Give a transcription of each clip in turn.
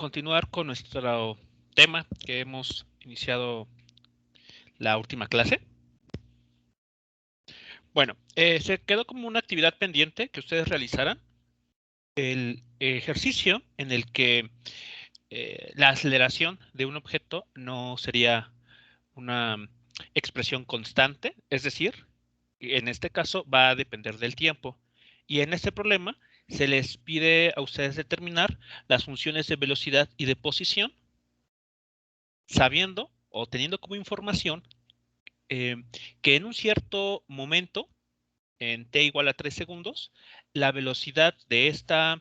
continuar con nuestro tema que hemos iniciado la última clase. Bueno, se quedó como una actividad pendiente que ustedes realizaran el ejercicio en el que la aceleración de un objeto no sería una expresión constante, es decir, en este caso va a depender del tiempo. Y en este problema se les pide a ustedes determinar las funciones de velocidad y de posición, sabiendo o teniendo como información que en un cierto momento, en t igual a 3 segundos, la velocidad de esta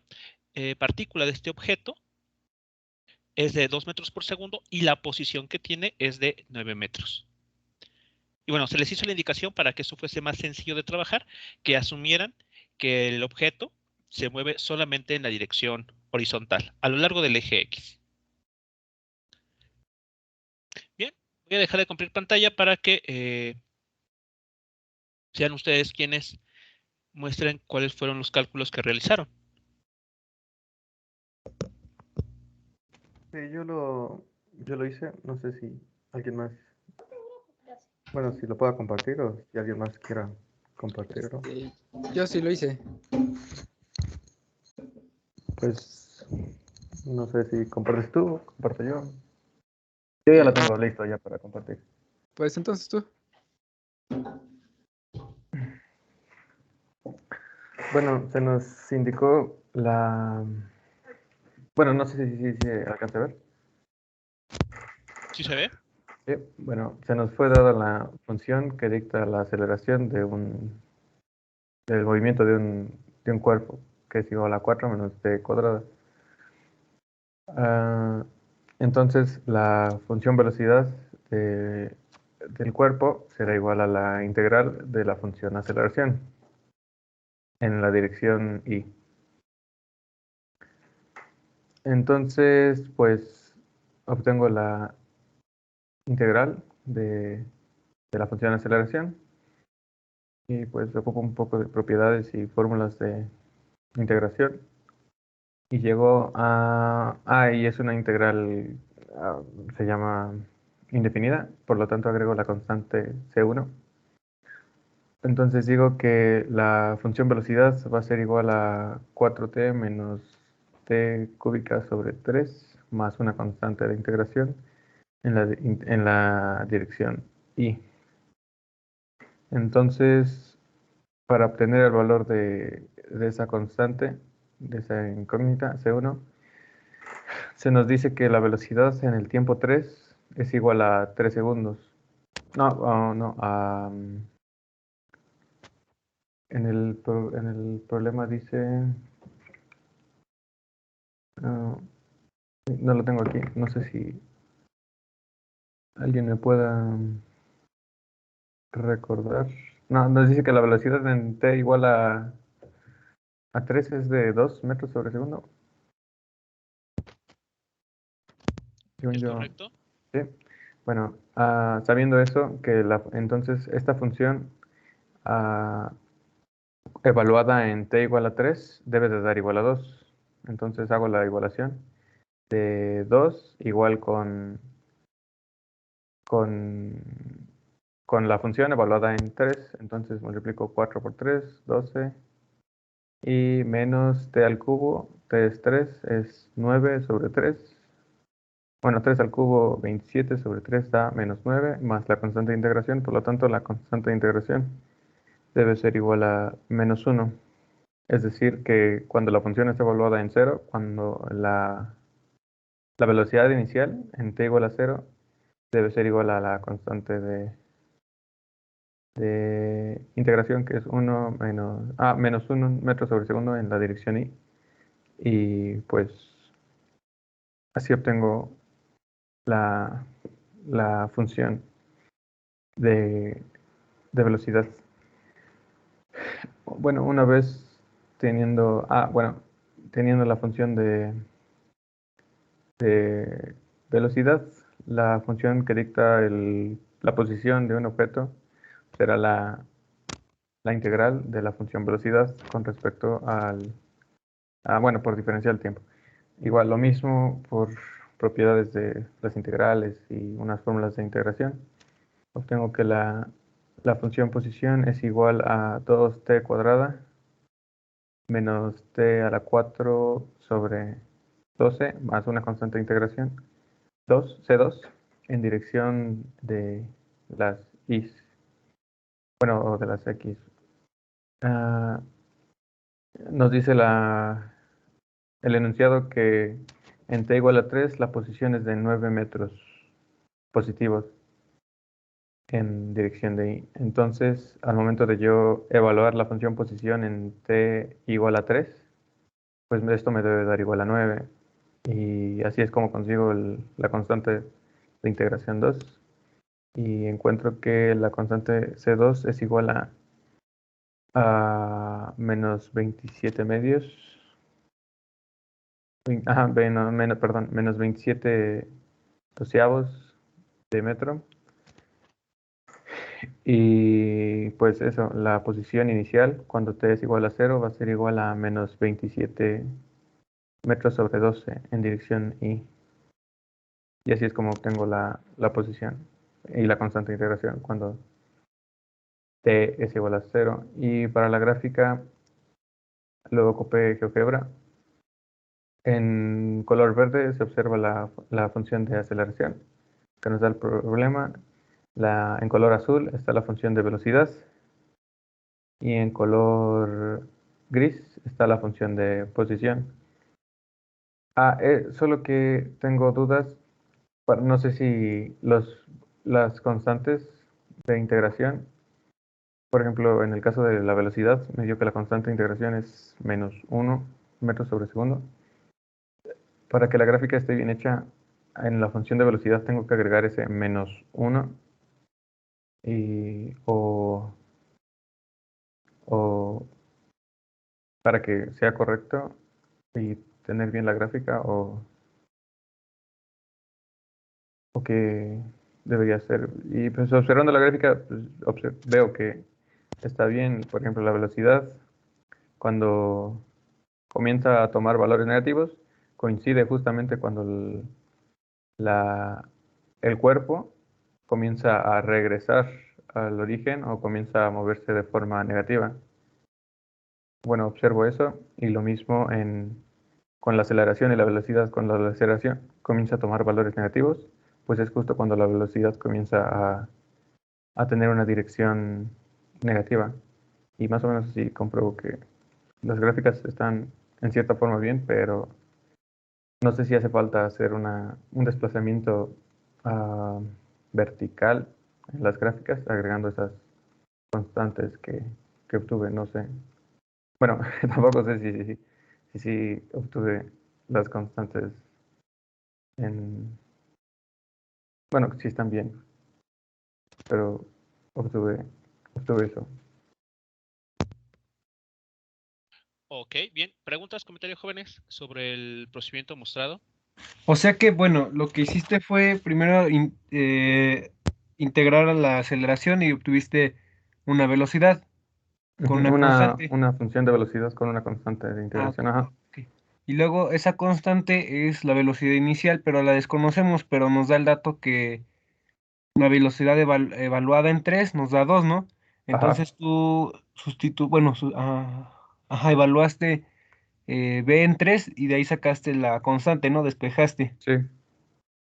partícula, de este objeto, es de 2 metros por segundo y la posición que tiene es de 9 metros. Y bueno, se les hizo la indicación para que eso fuese más sencillo de trabajar, que asumieran que el objeto se mueve solamente en la dirección horizontal, a lo largo del eje X. Bien, voy a dejar de compartir pantalla para que sean ustedes quienes muestren cuáles fueron los cálculos que realizaron. Sí, yo lo hice, no sé si alguien más, bueno, si lo pueda compartir o si alguien más quiera compartirlo. Yo sí lo hice. Pues no sé si compartes tú o comparto yo. Yo ya lo tengo listo ya para compartir. Pues entonces tú. Bueno, se nos indicó bueno, no sé si se alcanza a ver. ¿Sí se ve? Sí, bueno, se nos fue dada la función que dicta la aceleración del movimiento de un cuerpo, que es igual a 4 menos t cuadrada. Entonces, la función velocidad del cuerpo será igual a la integral de la función aceleración en la dirección y. Entonces, pues, obtengo la integral de la función aceleración y pues ocupo un poco de propiedades y fórmulas de integración y llego y es una integral, se llama indefinida, por lo tanto agrego la constante C1. Entonces digo que la función velocidad va a ser igual a 4t menos t cúbica sobre 3 más una constante de integración en la dirección y. Entonces, para obtener el valor de esa constante, de esa incógnita C1, se nos dice que la velocidad en el tiempo 3 es igual a 3 segundos. No, en el problema dice, no lo tengo aquí, no sé si alguien me pueda recordar. No, nos dice que la velocidad en t igual a 3 es de 2 metros sobre segundo. ¿Es Yo, correcto? sí. Bueno, sabiendo eso, que entonces esta función evaluada en t igual a 3 debe de dar igual a 2. Entonces hago la igualación de 2 igual con, con la función evaluada en 3. Entonces multiplico 4 por 3, 12. Y menos t al cubo, t es 3, es 9 sobre 3. Bueno, 3 al cubo, 27 sobre 3 da menos 9, más la constante de integración. Por lo tanto, la constante de integración debe ser igual a menos 1. Es decir, que cuando la función está evaluada en 0, cuando la velocidad inicial en t igual a 0 debe ser igual a la constante de integración, que es menos 1 metros sobre segundo en la dirección y. Y pues así obtengo la función de velocidad. Bueno, una vez teniendo la función de velocidad, la función que dicta la posición de un objeto será la integral de la función velocidad con respecto por diferencia del tiempo. igual lo mismo por propiedades de las integrales y unas fórmulas de integración. Obtengo que la función posición es igual a 2t cuadrada menos t a la 4 sobre 12 más una constante de integración, C2, en dirección de las y, bueno, o de las x. Nos dice el enunciado que en t igual a 3 la posición es de 9 metros positivos en dirección de y. Entonces, al momento de yo evaluar la función posición en t igual a 3, pues esto me debe dar igual a 9. Y así es como consigo la constante de integración 2. Y encuentro que la constante C2 es igual a menos 27 medios. Ajá, perdón, menos 27 doceavos de metro. Y pues eso, la posición inicial, cuando t es igual a 0, va a ser igual a menos 27 metros sobre 12 en dirección y. Y así es como obtengo la posición y la constante de integración cuando t es igual a 0. Y para la gráfica, luego ocupé GeoGebra. En color verde se observa la función de aceleración que nos da el problema. En color azul está la función de velocidad. Y en color gris está la función de posición. Solo que tengo dudas. No sé si las constantes de integración, por ejemplo, en el caso de la velocidad, me dio que la constante de integración es menos 1 metros sobre segundo. Para que la gráfica esté bien hecha, en la función de velocidad tengo que agregar ese menos 1 o para que sea correcto y tener bien la gráfica o que debería ser. Y pues observando la gráfica, pues, veo que está bien. Por ejemplo, la velocidad, cuando comienza a tomar valores negativos, coincide justamente cuando el cuerpo comienza a regresar al origen o comienza a moverse de forma negativa. Bueno, observo eso y lo mismo con la aceleración y la velocidad. Cuando la aceleración comienza a tomar valores negativos, pues es justo cuando la velocidad comienza a tener una dirección negativa. Y más o menos así compruebo que las gráficas están en cierta forma bien, pero no sé si hace falta hacer un desplazamiento vertical en las gráficas, agregando esas constantes que obtuve, no sé. Bueno, tampoco sé si obtuve las constantes en... Bueno, sí están bien, pero obtuve eso. Ok, bien. ¿Preguntas, comentarios, jóvenes, sobre el procedimiento mostrado? O sea que, bueno, lo que hiciste fue primero integrar a la aceleración y obtuviste una velocidad con una constante. Una función de velocidad con una constante de Ah, integración. Ajá. ok. Y luego esa constante es la velocidad inicial, pero la desconocemos, pero nos da el dato que la velocidad evaluada en 3 nos da 2, ¿no? Ajá. Entonces tú bueno, ajá, evaluaste B en 3 y de ahí sacaste la constante, ¿no? Despejaste. Sí.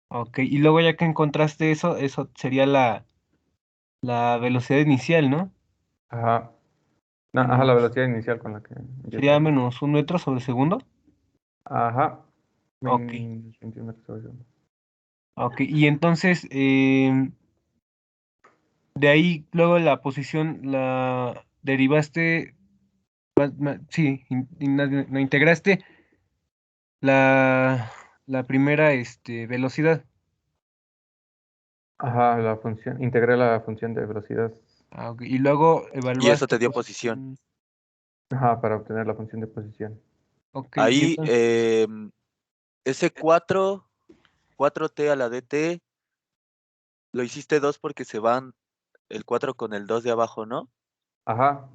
Ok, y luego ya que encontraste eso sería la velocidad inicial, ¿no? Ajá. No, ajá, la Menos, velocidad inicial con la que sería empieza. menos 1 metro sobre segundo. Ajá. Ok, 21 metros sobre segundo. ok, y entonces de ahí luego la posición la derivaste, sí, no integraste la primera velocidad. Ajá, integré la función de velocidad. Ah, ok, y luego Y eso evaluaste te dio posición. posición. Ajá, para obtener la función de posición. Ok, y Ahí, entonces, ese 4t a la dt, lo hiciste 2 porque se van el 4 con el 2 de abajo, ¿no? Ajá.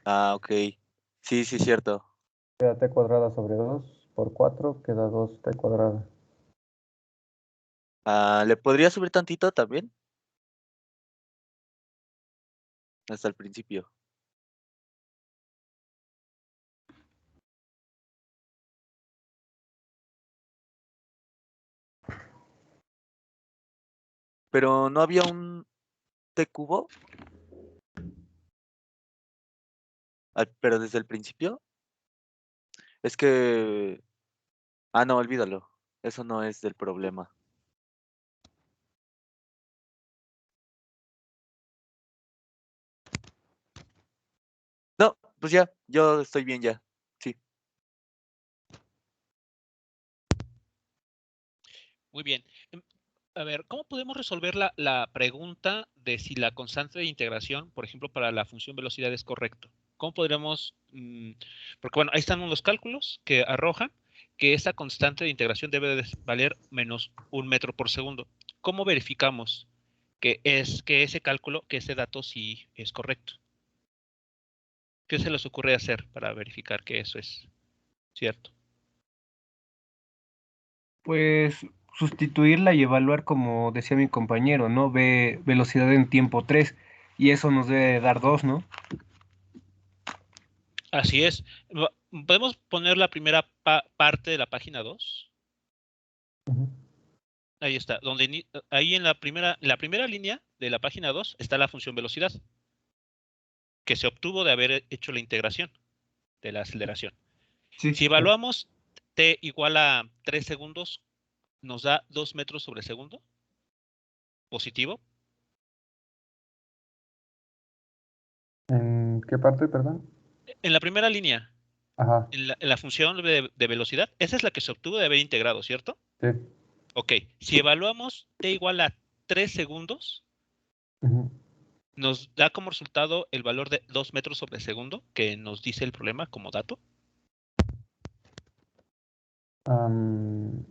Ah, ok. Sí, sí, cierto. Queda t cuadrada sobre 2 por 4 queda 2t cuadrada. ¿Le podría subir tantito también? Hasta el principio. Pero no había un t cubo. Pero desde el principio. Es que... no, olvídalo. Eso no es del problema. No, pues ya, yo estoy bien ya. Sí. Muy bien. A ver, ¿cómo podemos resolver la pregunta de si la constante de integración, por ejemplo, para la función velocidad es correcto? ¿Cómo podríamos, porque bueno, ahí están los cálculos que arrojan que esa constante de integración debe de valer menos 1 metro por segundo. ¿Cómo verificamos que ese cálculo, que ese dato sí es correcto? ¿Qué se les ocurre hacer para verificar que eso es cierto? Pues sustituirla y evaluar, como decía mi compañero, ¿no? Ve velocidad en tiempo 3 y eso nos debe dar 2, ¿no? Así es. ¿Podemos poner la primera parte de la página 2? Ujú. Ahí está. Ahí en la primera línea de la página 2 está la función velocidad, que se obtuvo de haber hecho la integración de la aceleración. Sí. Si evaluamos t igual a 3 segundos, nos da 2 metros sobre segundo. Positivo. ¿En qué parte, perdón? En la primera línea, Ajá, en la función de velocidad, esa es la que se obtuvo de haber integrado, ¿cierto? sí. Ok. Si evaluamos t igual a 3 segundos, Ujú. nos da como resultado el valor de 2 metros sobre segundo, que nos dice el problema como dato. Am,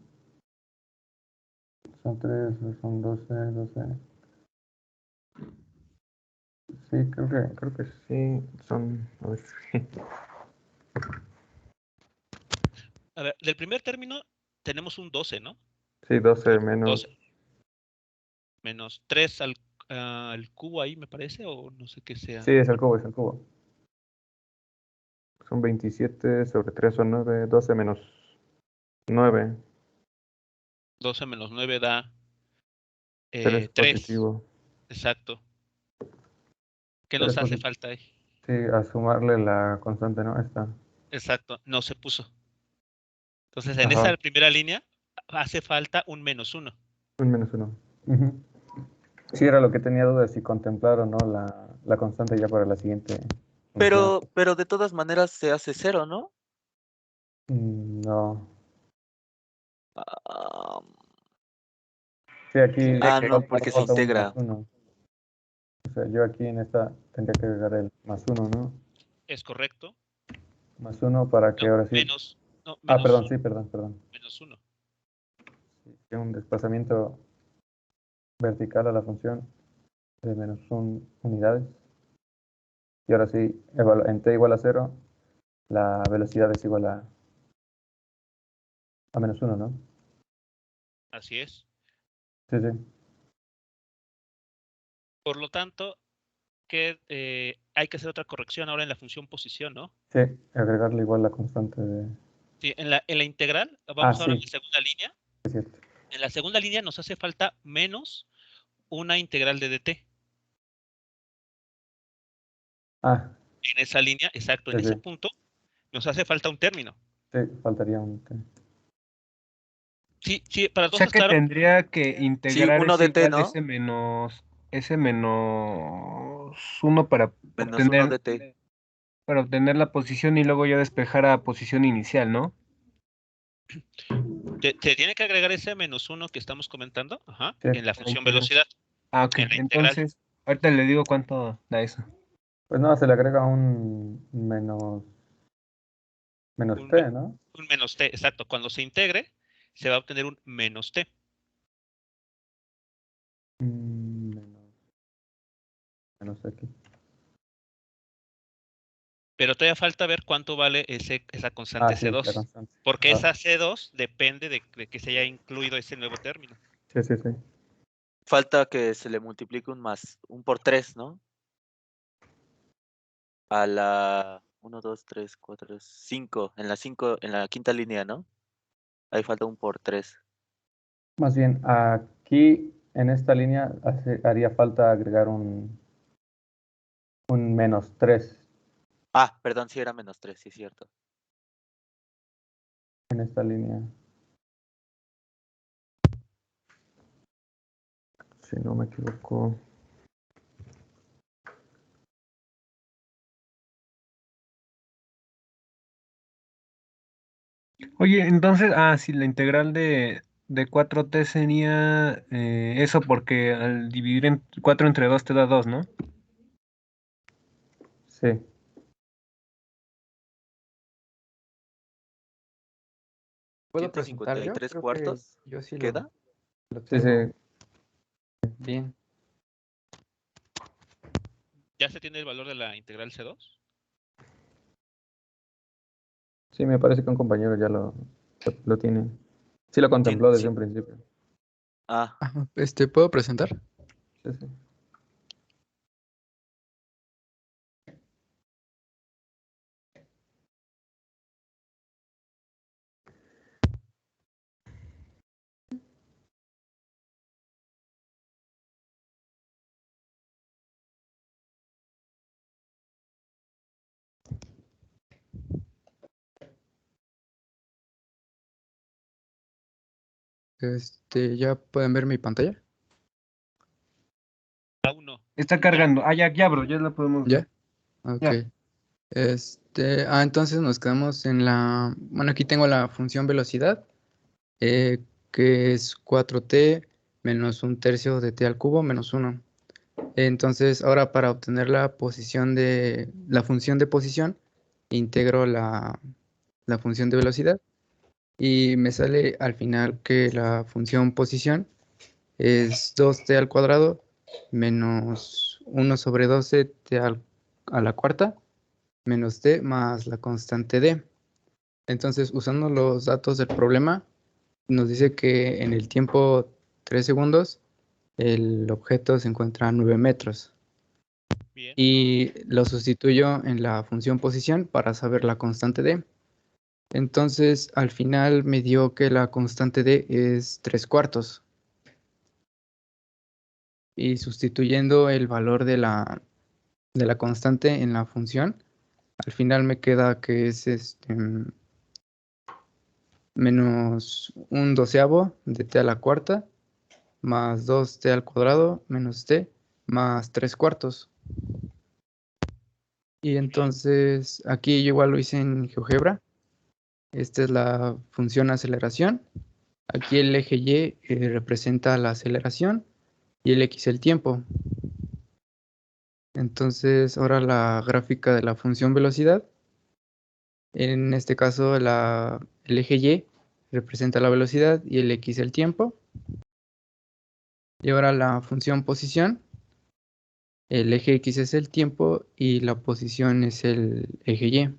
son 3, son 12. Sí, creo que sí. Son. A ver. A ver, del primer término tenemos un 12, ¿no? Sí, 12 menos. 12 menos 3 al cubo ahí, me parece, o no sé qué Sí, sea. es el cubo, es el cubo. Son 27 sobre 3 son 9. 12 menos 9. 12 menos 9 da 3 3. positivo. Exacto. ¿Qué 3 nos hace positivo. falta ahí? Sí, a sumarle la constante, ¿no? Esta. Exacto, no se puso. Entonces, en Ajá, esa primera línea hace falta un menos 1. un menos 1. Sí, era lo que tenía duda de si contemplar o no la constante ya para la siguiente función. Pero de todas maneras se hace 0, ¿no? No. Ah, Sí, aquí no, porque se falta un más integra. 1. O sea, yo aquí en esta tendría que agregar el más 1, ¿no? Es correcto. Más 1 para que No, ahora sí. menos, no, Ah, menos perdón, 1. sí, perdón. Menos 1. Sí, tiene un desplazamiento vertical a la función de menos 1 unidades. Y ahora sí, en t igual a 0, la velocidad es igual a menos 1, ¿no? Así es. Sí, sí. Por lo tanto, que hay que hacer otra corrección ahora en la función posición, ¿no? Sí, agregarle igual la constante de... Sí, en la integral, Ah, vamos ahora a sí, la segunda línea. es cierto. En la segunda línea nos hace falta menos una integral de dt. Ah, En esa línea, exacto, en sí, ese sí. punto, nos hace falta un término. Sí, faltaría un t. Sí, sí, para O todos sea es que claro. tendría que Sí, integrar 1 ese de t, igual, ¿no? ese menos 1 Menos 1 de t. para obtener la posición y luego ya despejar a posición inicial, ¿no? Te tiene que agregar ese menos 1 que estamos comentando, ajá, Sí. en la La función integral. velocidad, Ah, ok. en la integral. Entonces, ahorita le digo cuánto da eso. Pues no, se le agrega un menos Un, t, ¿no? un menos t, exacto. Cuando se integre, se va a obtener un menos t. Mm, menos x. pero todavía falta ver cuánto vale esa constante sí, la C2, constante. porque Ajá. esa C2 depende de que se haya incluido ese nuevo término. Sí. Falta que se le multiplique un por 3, ¿no? A la 1, 2, 3, 4, 5. En la quinta línea, ¿no? Ahí falta un por 3. Más bien, aquí en esta línea haría falta agregar un -3 Ah, perdón, sí era -3, sí es cierto. en esta línea. Si no me equivoco. Oye, entonces, sí, la integral de 4t sería eso porque al dividir en 4 entre 2 te da 2, ¿no? Sí. ¿Puedo presentar yo? 153 Creo que cuartos. yo sí ¿Queda? lo Sí, tengo sí. bien. ¿Ya se tiene el valor de la integral C2? Sí, me parece que un compañero ya lo tiene. Sí lo contempló desde Sí. un principio. Ah, Ajá, ¿puedo presentar? Sí. ¿Ya pueden ver mi pantalla? Aún no. Está cargando. Ya, bro, ya la podemos ver. ¿Ya? Ok. Ya. Entonces nos quedamos en bueno, aquí tengo la función velocidad, que es 4t menos un tercio de t al cubo menos 1. Entonces, ahora para obtener la función de posición, integro la función de velocidad y me sale al final que la función posición es 2t al cuadrado menos 1 sobre 12t a la cuarta menos t más la constante d. Entonces, usando los datos del problema, nos dice que en el tiempo 3 segundos el objeto se encuentra a 9 metros. Bien. Y lo sustituyo en la función posición para saber la constante d. Entonces, al final me dio que la constante d es 3/4. Y sustituyendo el valor de la constante en la función, al final me queda que es menos un doceavo de t a la cuarta más 2t al cuadrado menos t más 3/4. Y entonces aquí yo igual lo hice en GeoGebra. Esta es la función aceleración. Aquí el eje Y representa la aceleración y el X el tiempo. Entonces ahora la gráfica de la función velocidad. En este caso el eje Y representa la velocidad y el X el tiempo. Y ahora la función posición. El eje X es el tiempo y la posición es el eje Y.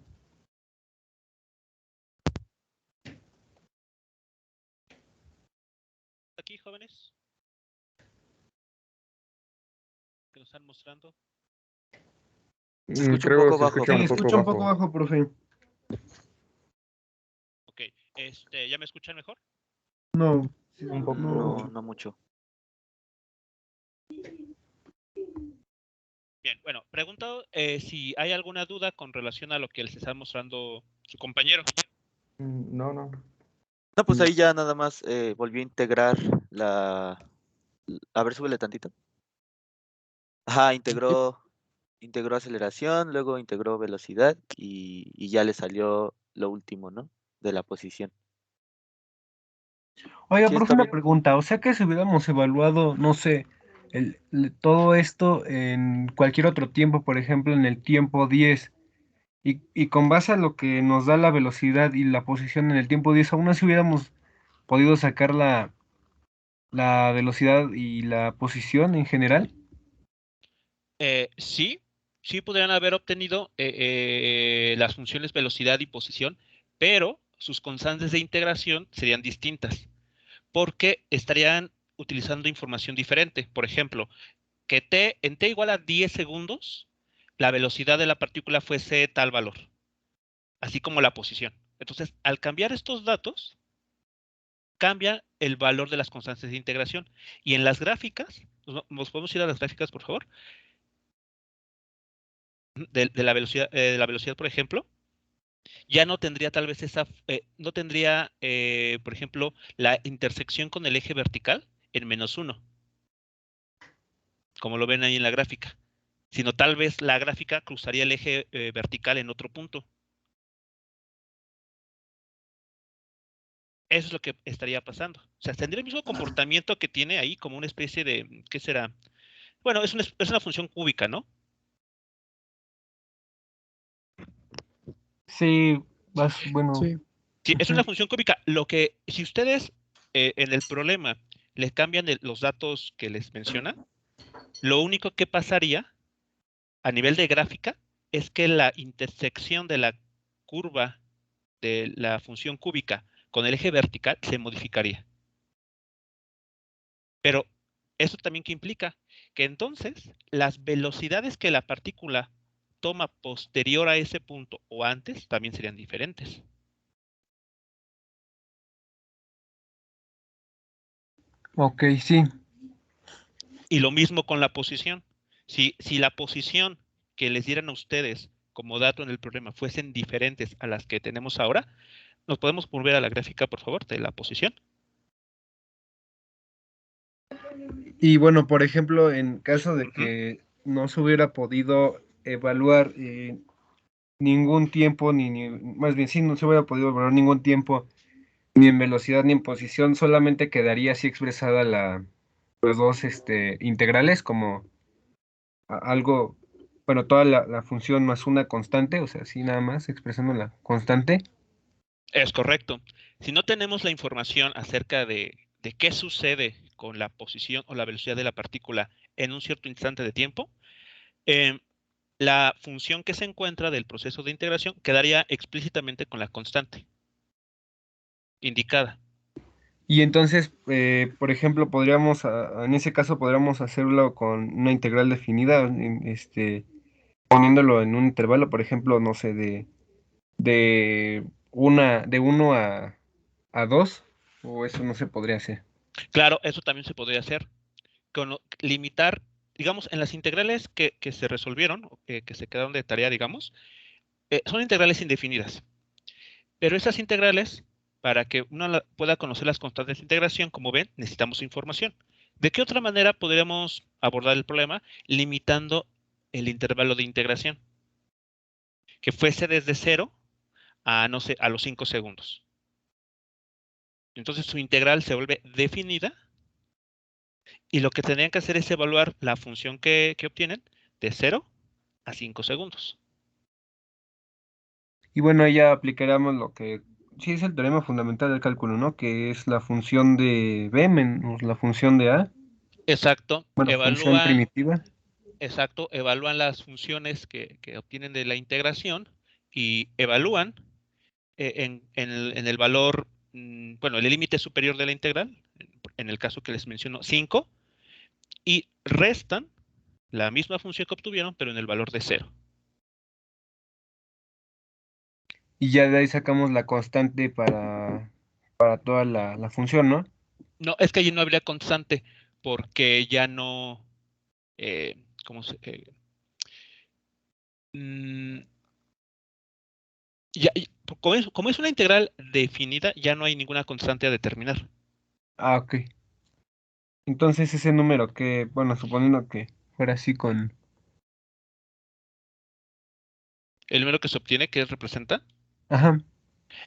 Aquí, jóvenes, que nos están mostrando. se escucha un Creo poco que se bajo. escucha Sí, un poco escucha un poco bajo. bajo, profe. Ok, ¿ya me escuchan mejor? No, Un poco. No mucho. Bien, bueno, pregunto si hay alguna duda con relación a lo que les está mostrando su compañero. No. No, pues ahí ya nada más volví a integrar A ver, súbele tantito. Ajá, integró aceleración, luego integró velocidad y ya le salió lo último, ¿no? De la posición. Oiga, Sí, profe, está una bien. pregunta. O sea que si hubiéramos evaluado, no sé, todo esto en cualquier otro tiempo, por ejemplo, en el tiempo 10, y con base a lo que nos da la velocidad y la posición en el tiempo 10, aún así hubiéramos podido sacar la velocidad y la posición en general. Sí, sí podrían haber obtenido las funciones velocidad y posición, pero sus constantes de integración serían distintas, porque estarían utilizando información diferente. Por ejemplo, que en t igual a 10 segundos, la velocidad de la partícula fuese tal valor, así como la posición. Entonces, al cambiar estos datos, cambia el valor de las constantes de integración. Y en las gráficas, ¿nos podemos ir a las gráficas, por favor? De la velocidad, por ejemplo, ya no tendría tal vez no tendría, por ejemplo, la intersección con el eje vertical en -1, como lo ven ahí en la gráfica, sino tal vez la gráfica cruzaría el eje vertical en otro punto. Eso es lo que estaría pasando. O sea, tendría el mismo comportamiento que tiene ahí como una especie de, ¿qué será? Bueno, es una función cúbica, ¿no? Sí, bueno. Sí. Sí, es una función cúbica. Lo que, si ustedes en el problema les cambian los datos que les menciona, lo único que pasaría a nivel de gráfica es que la intersección de la curva de la función cúbica con el eje vertical se modificaría. Pero eso también que implica que entonces las velocidades que la partícula toma posterior a ese punto o antes también serían diferentes. Ok, sí. Y lo mismo con la posición. Si la posición que les dieran a ustedes como dato en el problema fuesen diferentes a las que tenemos ahora, ¿nos podemos volver a la gráfica, por favor, de la posición? Y bueno, por ejemplo, en caso de Ujú. que no se hubiera podido evaluar ningún tiempo, más bien sí, no se hubiera podido evaluar ningún tiempo, ni en velocidad ni en posición, solamente quedaría así expresada los dos integrales como algo, bueno, toda la función más una constante, o sea, así nada más expresando la constante. Es correcto. Si no tenemos la información acerca de qué sucede con la posición o la velocidad de la partícula en un cierto instante de tiempo, eh, la función que se encuentra del proceso de integración quedaría explícitamente con la constante indicada. Y entonces, por ejemplo, en ese caso podríamos hacerlo con una integral definida, poniéndolo en un intervalo, por ejemplo, no sé, de 1 a 2, o eso no se podría hacer. Claro, eso también se podría hacer. Limitar, digamos, en las integrales que se resolvieron, o que se quedaron de tarea, digamos, son integrales indefinidas. Pero esas integrales, para que uno pueda conocer las constantes de integración, como ven, necesitamos información. ¿De qué otra manera podríamos abordar el problema? Limitando el intervalo de integración, que fuese desde 0 a, no sé, a los 5 segundos. Entonces su integral se vuelve definida y lo que tendrían que hacer es evaluar la función que obtienen de 0 a 5 segundos. Y bueno, ahí ya aplicaríamos lo que sí es el teorema fundamental del cálculo, ¿no? Que es la función de B menos la función de A, Exacto, bueno, función primitiva. evalúan las funciones que obtienen de la integración y evalúan en el valor, bueno, el límite superior de la integral, en el caso que les menciono, 5, y restan la misma función que obtuvieron, pero en el valor de 0. Y ya de ahí sacamos la constante para toda la función, ¿no? No, es que allí no habría constante, porque ya no, eh, ¿cómo se...? Mm, ya, como es una integral definida, ya no hay ninguna constante a determinar. Ah, ok. Entonces ese número que, bueno, suponiendo que fuera así con... El número que se obtiene, que representa Ajá.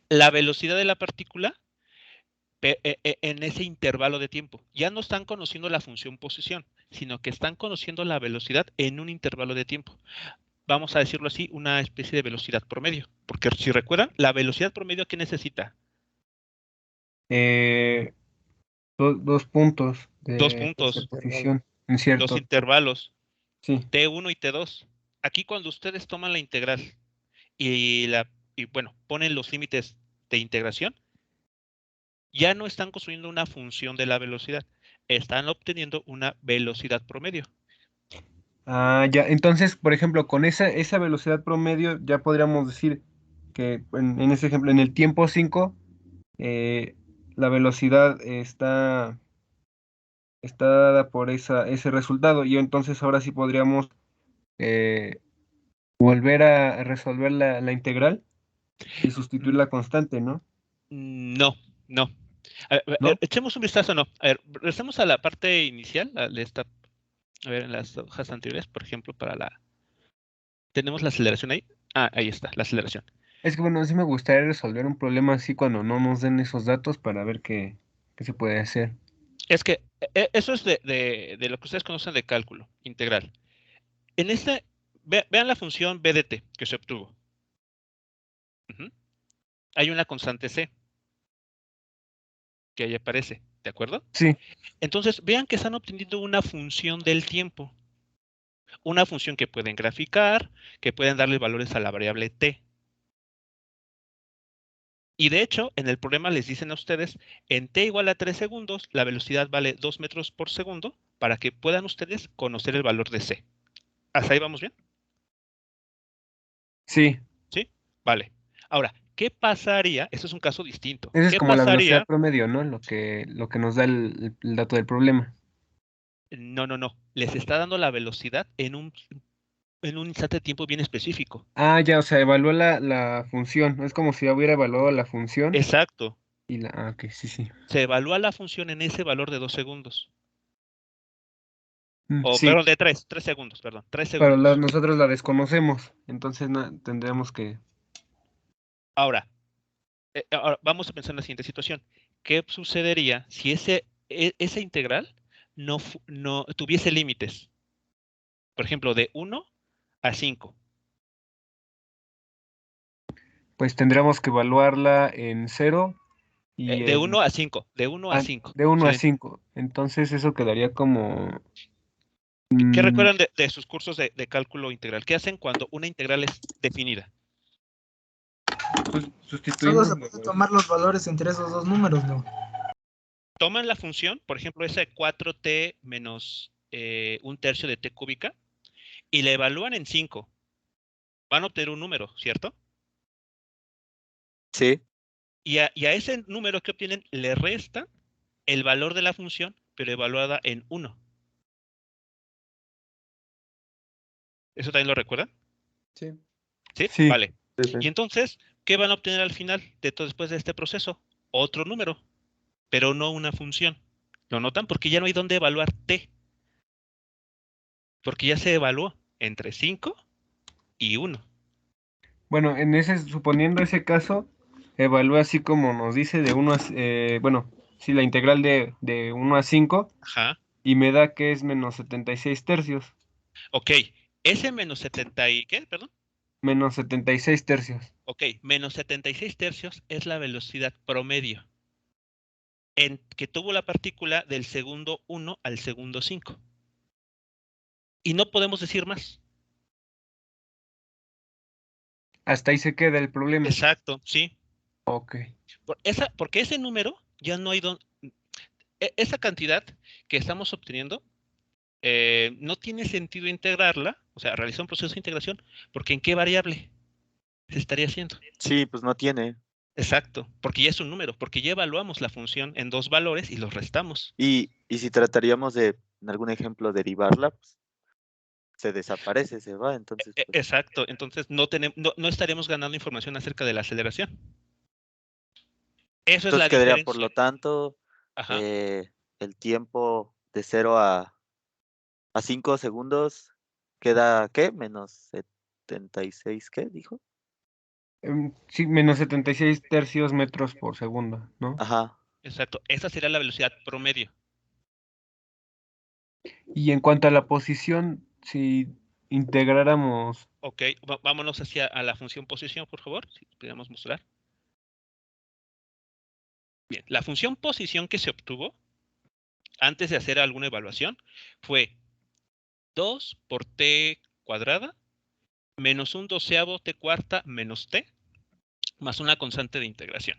la velocidad de la partícula en ese intervalo de tiempo. Ya no están conociendo la función posición, sino que están conociendo la velocidad en un intervalo de tiempo. Vamos a decirlo así, una especie de velocidad promedio. Porque si recuerdan, la velocidad promedio, ¿qué necesita? Eh, dos puntos Dos de puntos, posición, dos incierto. intervalos, Sí. T1 y T2. aquí cuando ustedes toman la integral y bueno, ponen los límites de integración, ya no están construyendo una función de la velocidad, están obteniendo una velocidad promedio. Ah, ya. Entonces, por ejemplo, con esa velocidad promedio, ya podríamos decir que en ese ejemplo, en el tiempo 5, la velocidad está dada por ese resultado. Y entonces ahora sí podríamos eh, volver a resolver la integral y sustituir la constante, ¿no? No, no. A ver, ¿No? echemos un vistazo, no. A ver, regresemos a la parte inicial, de esta, a ver, en las hojas anteriores, por ejemplo, tenemos la aceleración ahí. Ah, ahí está, la aceleración. Es que bueno, sí me gustaría resolver un problema así cuando no nos den esos datos para ver qué se puede hacer. Es que eso es de lo que ustedes conocen de cálculo integral. En vean la función b de t que se obtuvo. Ujú. Hay una constante c que ahí aparece, ¿de acuerdo? Sí, Entonces, vean que están obteniendo una función del tiempo. Una función que pueden graficar, que pueden darle valores a la variable t. Y de hecho, en el problema les dicen a ustedes, en t igual a 3 segundos, la velocidad vale 2 metros por segundo para que puedan ustedes conocer el valor de c. ¿Hasta ahí vamos bien? sí. ¿Sí? Vale. Ahora, ¿qué pasaría? Eso es un caso distinto. Esa es ¿Qué como la velocidad pasaría? promedio, ¿no? Lo que nos da el dato del problema. No, no, no. Les está dando la velocidad en un instante de tiempo bien específico. Ah, ya, o sea, evaluó la función. Es como si hubiera evaluado la función Exacto. y la. Ah, ok, sí, sí. Se evalúa la función en ese valor de 2 segundos. O, Sí, perdón, de 3 segundos, perdón. 3 pero segundos. nosotros la desconocemos. Entonces tendríamos que. Ahora, ahora, vamos a pensar en la siguiente situación. ¿Qué sucedería si esa integral no tuviese límites? Por ejemplo, de 1 a 5. Pues tendríamos que evaluarla en 0 y De en. 1 a 5. De 1 a Ah, 5. de 1 a ¿Sí? 5. Entonces eso quedaría como. ¿Qué mm, recuerdan de sus cursos de cálculo integral? ¿Qué hacen cuando una integral es definida? pues, Solo sustituimos. se puede tomar los valores entre esos dos números, ¿no? Toman la función, por ejemplo, esa de 4t menos un tercio de t cúbica, y la evalúan en 5. Van a obtener un número, ¿cierto? Sí, Y a ese número que obtienen le resta el valor de la función, pero evaluada en 1. ¿Eso también lo recuerdan? Sí. ¿Sí? Sí. Vale. Sí, sí. Y entonces, ¿qué van a obtener al final después de este proceso? Otro número, pero no una función. ¿Lo notan? Porque ya no hay dónde evaluar t. Porque ya se evaluó entre 5 y 1. Bueno, suponiendo ese caso, evalúa así como nos dice de 1 a. Bueno, sí, la integral de 1 a 5 Ajá. y me da que es menos 76 tercios. Ok. Ese menos 70 y ¿qué? Perdón. Menos 76 tercios. Ok. Menos 76 tercios es la velocidad promedio que tuvo la partícula del segundo 1 al segundo 5. Y no podemos decir más. Hasta ahí se queda el problema. Exacto, sí. Ok. Porque ese número ya no hay esa cantidad que estamos obteniendo no tiene sentido integrarla, o sea, realizar un proceso de integración, porque ¿en qué variable se estaría haciendo? sí, pues no tiene. Exacto, porque ya es un número, porque ya evaluamos la función en 2 valores y los restamos. Y si trataríamos de, en algún ejemplo, derivarla, pues se desaparece, se va. Entonces, pues, Exacto, entonces no estaríamos ganando información acerca de la aceleración. Eso es entonces la quedaría, por diferencia. lo tanto, Ajá. el tiempo de 0 a 5 segundos queda, ¿qué? Menos 76, ¿qué dijo? Sí, menos 76 tercios metros por segundo, ¿no? Ajá. Exacto, esa sería la velocidad promedio. Y en cuanto a la posición, si integráramos. Ok, vámonos hacia a la función posición, por favor, si pudiéramos mostrar. Bien, la función posición que se obtuvo antes de hacer alguna evaluación fue 2 por t cuadrada menos un doceavo t cuarta menos t, más una constante de integración.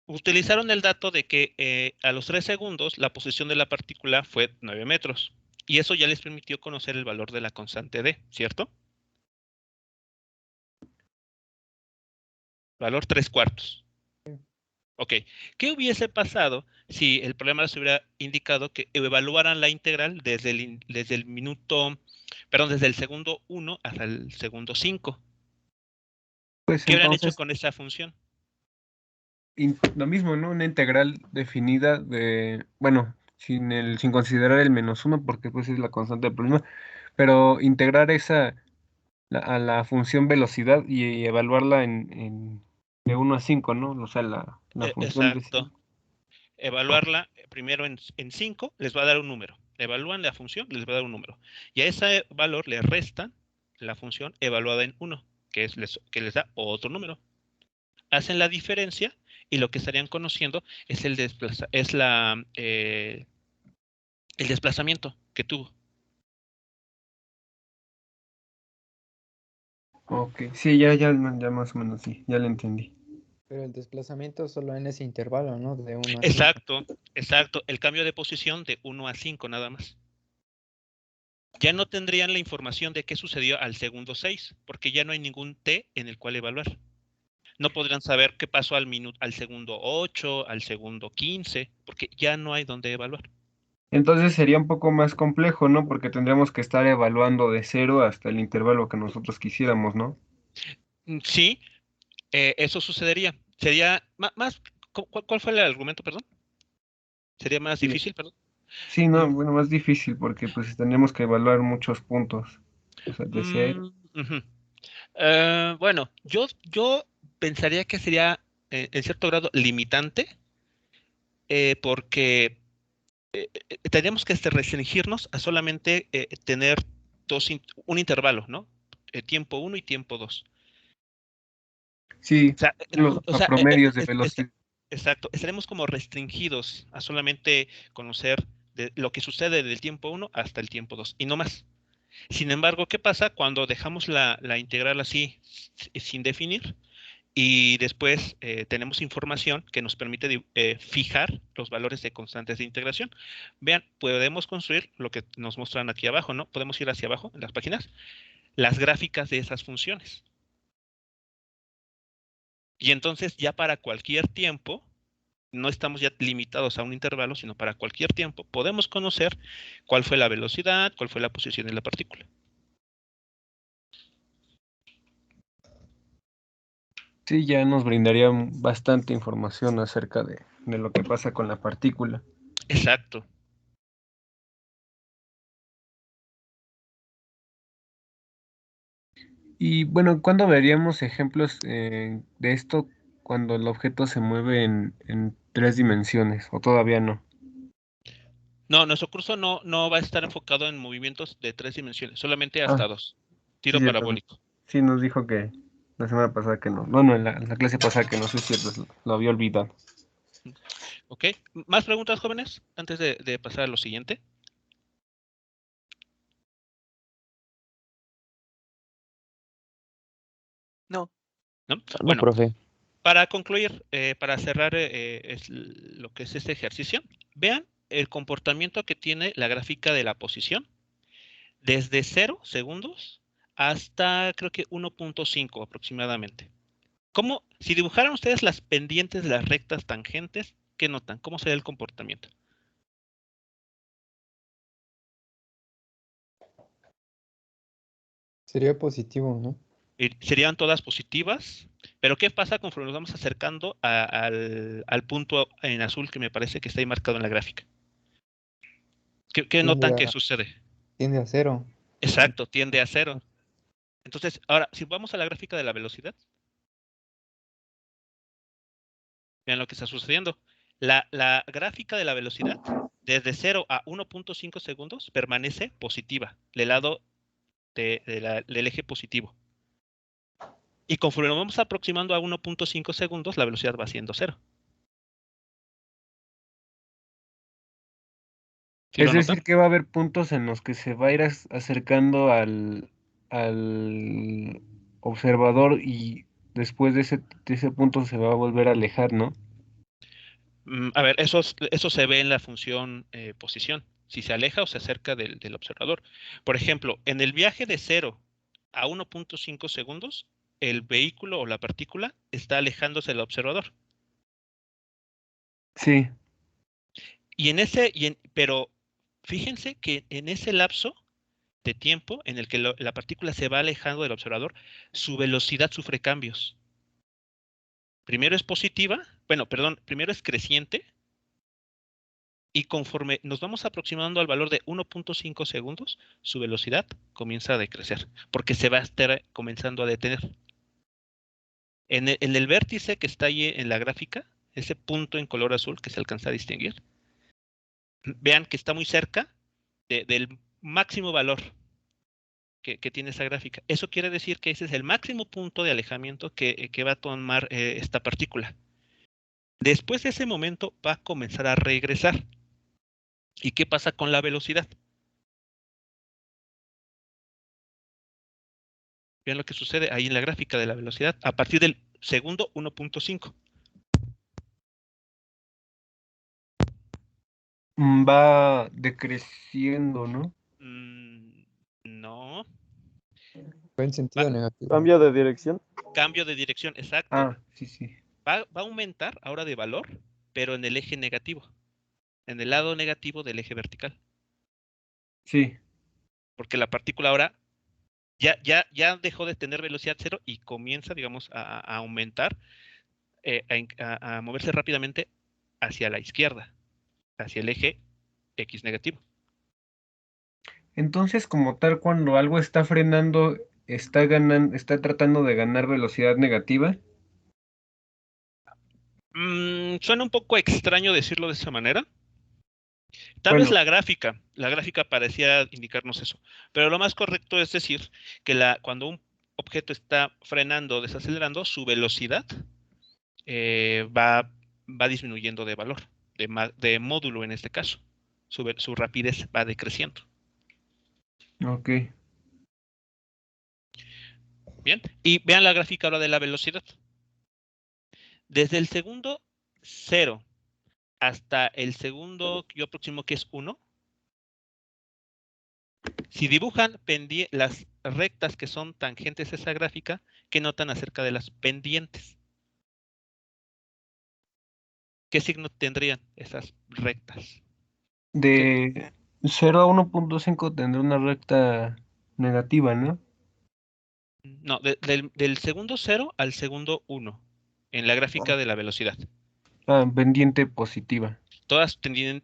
Utilizaron el dato de que a los 3 segundos la posición de la partícula fue 9 metros. Y eso ya les permitió conocer el valor de la constante d, ¿cierto? Valor 3/4. Ok. ¿Qué hubiese pasado si el problema les hubiera indicado que evaluaran la integral desde el minuto, perdón, desde el segundo 1 hasta el segundo 5? Pues ¿Qué hubieran hecho entonces, con esa función? lo mismo, ¿no? Una integral definida de, bueno, sin considerar el -1, porque pues es la constante del problema, pero integrar esa a la función velocidad y evaluarla de 1 a 5, ¿no? O sea, la función de Exacto. 5. Evaluarla primero en 5, les va a dar un número. Evalúan la función, les va a dar un número. Y a ese valor le restan la función evaluada en 1, que les da otro número. Hacen la diferencia y lo que estarían conociendo es el desplazamiento que tuvo. Ok, sí, ya más o menos, sí, ya lo entendí. Pero el desplazamiento solo en ese intervalo, ¿no? De 1 a 5. Exacto. El cambio de posición de 1 a 5 nada más. Ya no tendrían la información de qué sucedió al segundo 6, porque ya no hay ningún t en el cual evaluar. No podrían saber qué pasó al segundo 8, al segundo 15, porque ya no hay donde evaluar. Entonces sería un poco más complejo, ¿no? Porque tendríamos que estar evaluando de 0 hasta el intervalo que nosotros quisiéramos, ¿no? Sí, eso sucedería. Sería más. ¿Cuál fue el argumento, perdón? Sería más Sí, difícil, perdón. sí, no, bueno, más difícil porque pues tendríamos que evaluar muchos puntos. O sea, de 0. Ujú. Bueno, yo pensaría que sería en cierto grado limitante, porque tendríamos que restringirnos a solamente tener un intervalo, ¿no? Tiempo 1 y tiempo 2. Sí, O sea, a promedios de velocidad. exacto, estaremos como restringidos a solamente conocer lo que sucede del tiempo 1 hasta el tiempo 2 y no más. Sin embargo, ¿qué pasa cuando dejamos la integral así sin definir y después tenemos información que nos permite fijar los valores de constantes de integración? Vean, podemos construir lo que nos muestran aquí abajo, ¿no? Podemos ir hacia abajo en las páginas, las gráficas de esas funciones. Y entonces ya para cualquier tiempo, no estamos ya limitados a un intervalo, sino para cualquier tiempo, podemos conocer cuál fue la velocidad, cuál fue la posición de la partícula. Sí, ya nos brindaría bastante información acerca de lo que pasa con la partícula. Exacto. Y bueno, ¿cuándo veríamos ejemplos de esto cuando el objeto se mueve en 3 dimensiones? ¿O todavía no? No, nuestro curso no va a estar enfocado en movimientos de 3 dimensiones, solamente hasta Ah, 2. sí, Tiro cierto. parabólico. Sí, nos dijo que la semana pasada que no. Bueno, en la clase pasada que no, sí es cierto, lo había olvidado. ¿Ok? ¿Más preguntas, jóvenes? Antes de pasar a lo siguiente. No, ¿No? No, Bueno, profe. para concluir, para cerrar lo que es este ejercicio, vean el comportamiento que tiene la gráfica de la posición desde 0 segundos hasta creo que 1.5 aproximadamente. ¿Cómo, si dibujaran ustedes las pendientes de las rectas tangentes, qué notan? ¿Cómo sería el comportamiento? Sería positivo, ¿no? Serían todas positivas, pero ¿qué pasa conforme nos vamos acercando al punto en azul que me parece que está ahí marcado en la gráfica? ¿Qué notan que sucede? Tiende a 0. Exacto, tiende a 0. Entonces, ahora, si vamos a la gráfica de la velocidad, vean lo que está sucediendo. La gráfica de la velocidad, desde 0 a 1.5 segundos, permanece positiva, del lado del eje positivo. Y conforme nos vamos aproximando a 1.5 segundos, la velocidad va siendo 0. ¿Sí lo Es decir, notan? que va a haber puntos en los que se va a ir acercando al observador y después de ese punto se va a volver a alejar, ¿no? A ver, eso se ve en la función posición, si se aleja o se acerca del observador. Por ejemplo, en el viaje de 0 a 1.5 segundos, el vehículo o la partícula está alejándose del observador. Sí. Pero fíjense que en ese lapso de tiempo en el que la partícula se va alejando del observador, su velocidad sufre cambios. Primero es positiva, primero es creciente, y conforme nos vamos aproximando al valor de 1.5 segundos, su velocidad comienza a decrecer, porque se va a estar comenzando a detener. En el vértice que está ahí en la gráfica, ese punto en color azul que se alcanza a distinguir, vean que está muy cerca del máximo valor que tiene esa gráfica. Eso quiere decir que ese es el máximo punto de alejamiento que va a tomar esta partícula. Después de ese momento va a comenzar a regresar. ¿Y qué pasa con la velocidad? Vean lo que sucede ahí en la gráfica de la velocidad a partir del segundo 1.5. Va decreciendo, ¿no? No. Va en sentido negativo. Cambio de dirección. Cambio de dirección, exacto. Ah, sí, sí. Va a aumentar ahora de valor, pero en el eje negativo. En el lado negativo del eje vertical. Sí. Porque la partícula ahora ya dejó de tener velocidad cero y comienza, digamos, a aumentar, a moverse rápidamente hacia la izquierda, hacia el eje X negativo. Entonces, como tal, cuando algo está frenando, está tratando de ganar velocidad negativa. Suena un poco extraño decirlo de esa manera. Tal vez Bueno, la gráfica parecía indicarnos eso, pero lo más correcto es decir que cuando un objeto está frenando o desacelerando, su velocidad va disminuyendo de valor, de módulo en este caso. Su rapidez va decreciendo. ok. Bien, y vean la gráfica ahora de la velocidad. Desde el segundo 0 hasta el segundo yo aproximo que es 1, si dibujan las rectas que son tangentes a esa gráfica, ¿qué notan acerca de las pendientes? ¿Qué signo tendrían esas rectas? De 0 a 1.5 tendrá una recta negativa, ¿no? No, del segundo 0 al segundo 1, en la gráfica de la velocidad. Ah, pendiente positiva. Todas tienen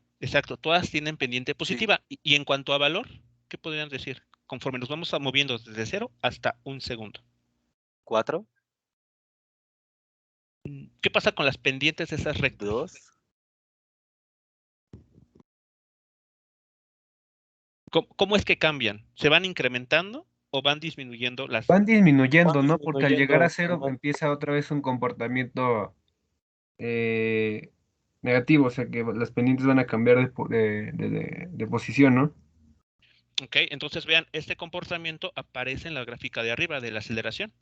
pendiente positiva. Y en cuanto a valor, ¿qué podrían decir? Conforme nos vamos moviendo desde 0 hasta 1 segundo. 4, ¿Qué pasa con las pendientes de esas rectas? 2, ¿Cómo es que cambian? ¿Se van incrementando o van disminuyendo las? Van disminuyendo, Van ¿no? Porque al llegar a disminuyendo, 0 empieza otra vez un comportamiento negativo, o sea que las pendientes van a cambiar de posición, ¿no? Ok, entonces vean, este comportamiento aparece en la gráfica de arriba de la aceleración.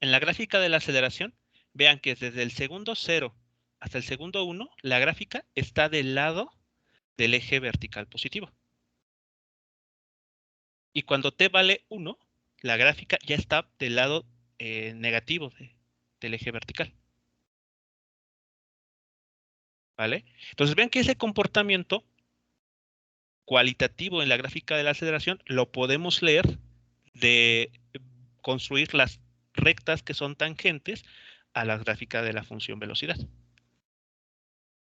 En la gráfica de la aceleración, vean que desde el segundo 0 hasta el segundo 1, la gráfica está del lado del eje vertical positivo. Y cuando t vale 1, la gráfica ya está del lado negativo del eje vertical. ¿Vale? Entonces vean que ese comportamiento cualitativo en la gráfica de la aceleración lo podemos leer de construir las rectas que son tangentes a la gráfica de la función velocidad.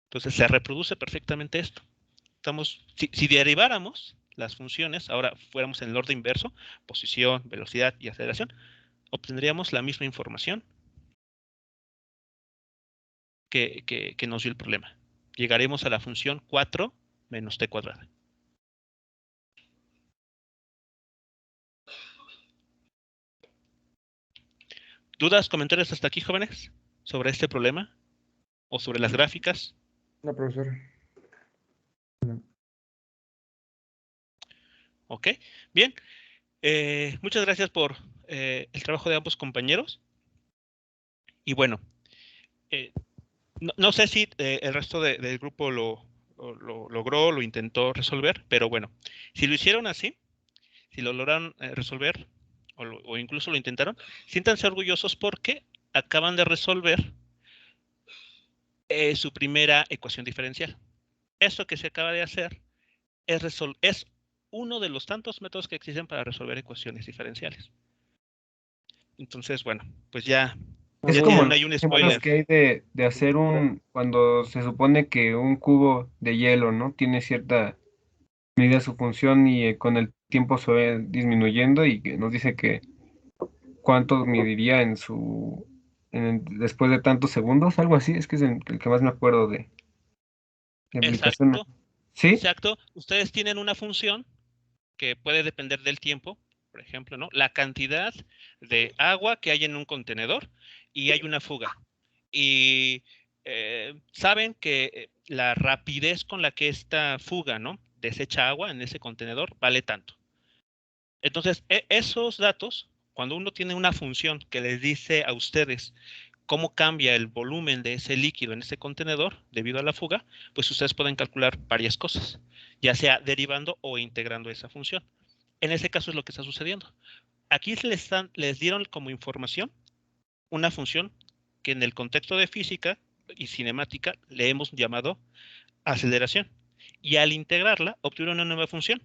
Entonces se reproduce perfectamente esto. Si deriváramos las funciones, ahora fuéramos en el orden inverso, posición, velocidad y aceleración, obtendríamos la misma información que nos dio el problema. Llegaremos a la función 4 menos t cuadrada. ¿Dudas, comentarios hasta aquí, jóvenes? ¿Sobre este problema? ¿O sobre las gráficas? No, profesor. ¿Ok? Bien. Muchas gracias por el trabajo de ambos compañeros. Y bueno, no sé si el resto del grupo lo logró, lo intentó resolver, pero bueno, si lo hicieron así, si lo lograron resolver o incluso lo intentaron, siéntanse orgullosos porque acaban de resolver su primera ecuación diferencial. Esto que se acaba de hacer es uno de los tantos métodos que existen para resolver ecuaciones diferenciales. Entonces, bueno, pues ya Es Muy como tienen los ahí un ejemplos spoiler. que hay de hacer cuando se supone que un cubo de hielo, ¿no? Tiene cierta medida su función y con el tiempo se va disminuyendo y que nos dice que cuánto mediría después de tantos segundos, algo así, es que es el que más me acuerdo de aplicación. Exacto, ¿Sí? exacto. Ustedes tienen una función que puede depender del tiempo, por ejemplo, ¿no? La cantidad de agua que hay en un contenedor y hay una fuga. Y saben que la rapidez con la que esta fuga, ¿no? Desecha agua en ese contenedor vale tanto. Entonces, esos datos, cuando uno tiene una función que les dice a ustedes cómo cambia el volumen de ese líquido en ese contenedor debido a la fuga, pues ustedes pueden calcular varias cosas, ya sea derivando o integrando esa función. En ese caso es lo que está sucediendo. Aquí les dieron como información una función que en el contexto de física y cinemática le hemos llamado aceleración. Y al integrarla, obtuvieron una nueva función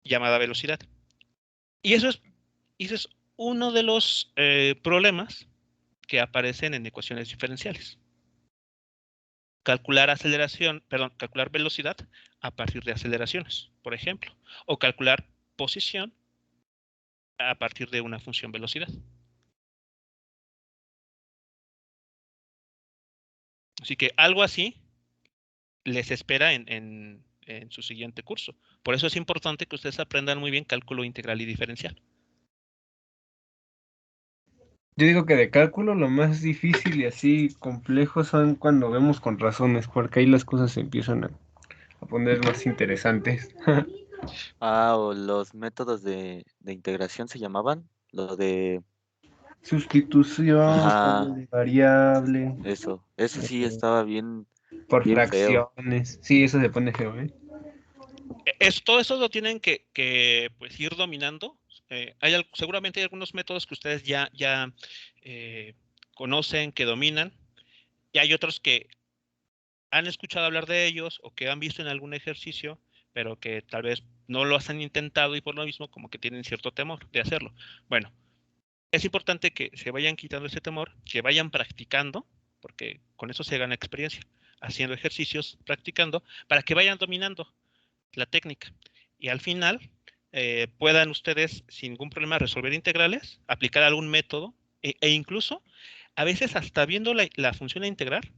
llamada velocidad. Y eso es uno de los problemas que aparecen en ecuaciones diferenciales. Calcular calcular velocidad a partir de aceleraciones, por ejemplo, o calcular posición a partir de una función velocidad. Así que algo así les espera en su siguiente curso. Por eso es importante que ustedes aprendan muy bien cálculo integral y diferencial. Yo digo que de cálculo lo más difícil y así complejo son cuando vemos con razones, porque ahí las cosas se empiezan a poner más interesantes. O los métodos de integración se llamaban. Lo de, Sustitución, ajá, cambio de variable, eso sí eh, estaba bien, por bien feo. fracciones. Sí, eso se pone feo, ¿eh? Todo eso lo tienen que pues, ir dominando. Seguramente hay algunos métodos que ustedes ya conocen, que dominan, y hay otros que han escuchado hablar de ellos o que han visto en algún ejercicio, pero que tal vez no lo han intentado y por lo mismo como que tienen cierto temor de hacerlo. Bueno, es importante que se vayan quitando ese temor, que vayan practicando, porque con eso se gana experiencia, haciendo ejercicios, practicando, para que vayan dominando la técnica. Y al final puedan ustedes sin ningún problema resolver integrales, aplicar algún método e incluso a veces hasta viendo la función a integrar,